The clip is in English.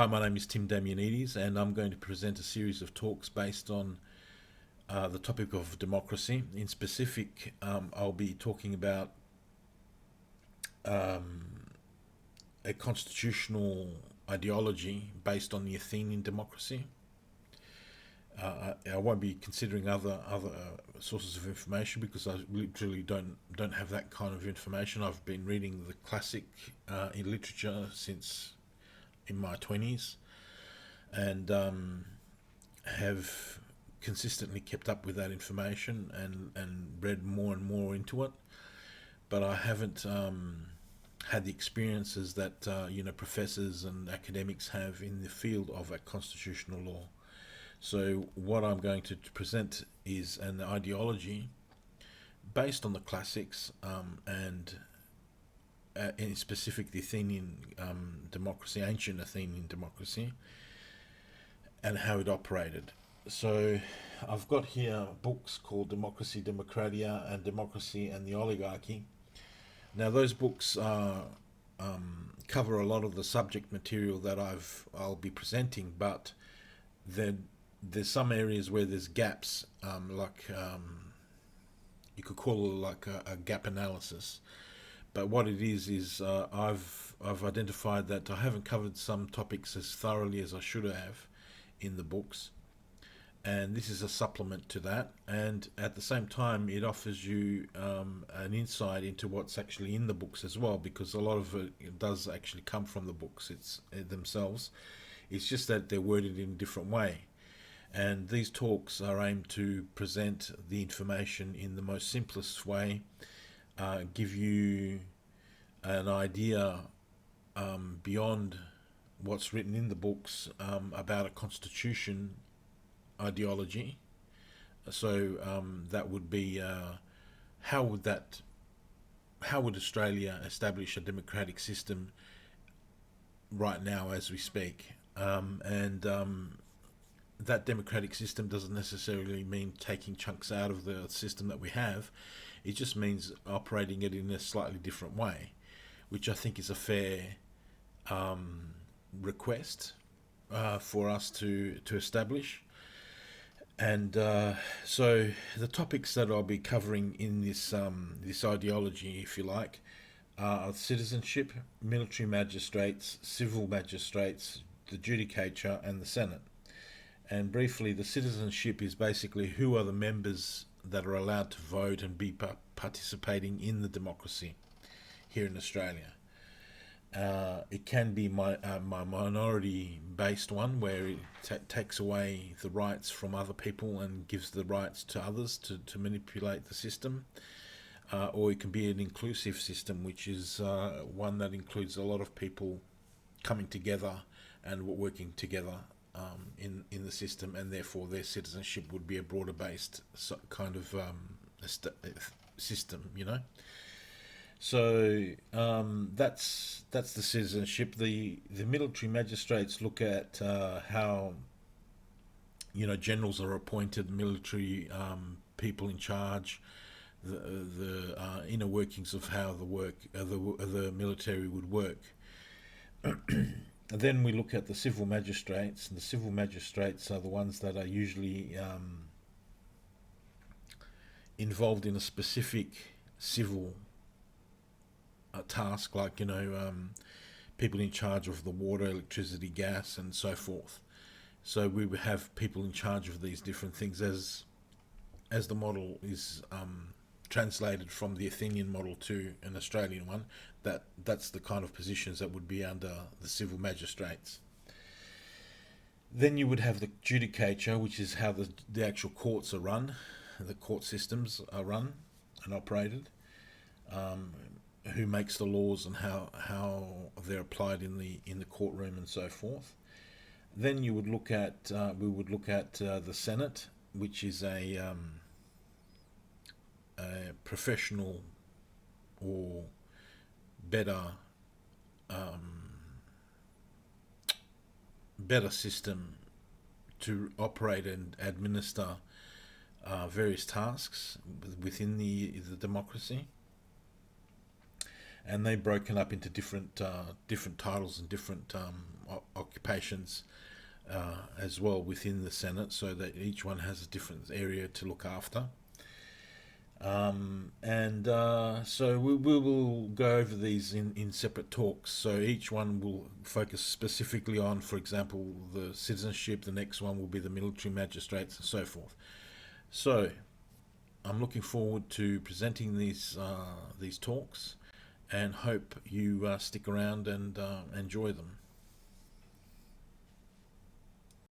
Hi, my name is Tim Damianides, and I'm going to present a series of talks based on the topic of democracy. In specific, I'll be talking about a constitutional ideology based on the Athenian democracy. I won't be considering other sources of information because I literally don't have that kind of information. I've been reading the classic in literature since in my 20s, and have consistently kept up with that information and read more and more into it. But I haven't had the experiences that professors and academics have in the field of a constitutional law. So what I'm going to present is an ideology based on the classics and in specific the Athenian democracy, ancient Athenian democracy, and how it operated. So I've got here books called Democracy, Democratia, and Democracy and the Oligarchy. Now those books cover a lot of the subject material that I'll be presenting, but there's some areas where there's gaps, you could call it like a gap analysis. But what it is I've identified that I haven't covered some topics as thoroughly as I should have in the books, and this is a supplement to that. And at the same time, it offers you an insight into what's actually in the books as well, because a lot of it does actually come from the books themselves. It's just that they're worded in a different way. And these talks are aimed to present the information in the most simplest way, give you an idea beyond what's written in the books about a constitution ideology. So that would be how would that how would Australia establish a democratic system right now as we speak, and that democratic system doesn't necessarily mean taking chunks out of the system that we have. It just means operating it in a slightly different way, which I think is a fair request for us to establish. And so the topics that I'll be covering in this ideology, if you like, are citizenship, military magistrates, civil magistrates, the judicature, and the Senate. And briefly, the citizenship is basically who are the members that are allowed to vote and be participating in the democracy here in Australia. It can be my minority-based one, where it takes away the rights from other people and gives the rights to others to manipulate the system. Or it can be an inclusive system, which is one that includes a lot of people coming together and working together in the system, and therefore their citizenship would be a broader based kind of system, So that's the citizenship. The military magistrates look at how generals are appointed, military people in charge, the inner workings of how the military would work. Then we look at the civil magistrates, and the civil magistrates are the ones that are usually involved in a specific civil task, like people in charge of the water, electricity, gas, and so forth. So we would have people in charge of these different things as the model is translated from the Athenian model to an Australian one. That's the kind of positions that would be under the civil magistrates. Then you would have the judicature, which is how the actual courts are run, the court systems are run and operated, who makes the laws and how they're applied in the courtroom and so forth. Then you would look at we would look at the Senate, which is a professional or better better system to operate and administer various tasks within the democracy. and they're broken up into different titles and different occupations as well within the Senate, so that each one has a different area to look after. And so we will go over these in separate talks. So each one will focus specifically on, for example, the citizenship. The next one will be the military magistrates and so forth. So I'm looking forward to presenting these talks, and hope you stick around and enjoy them.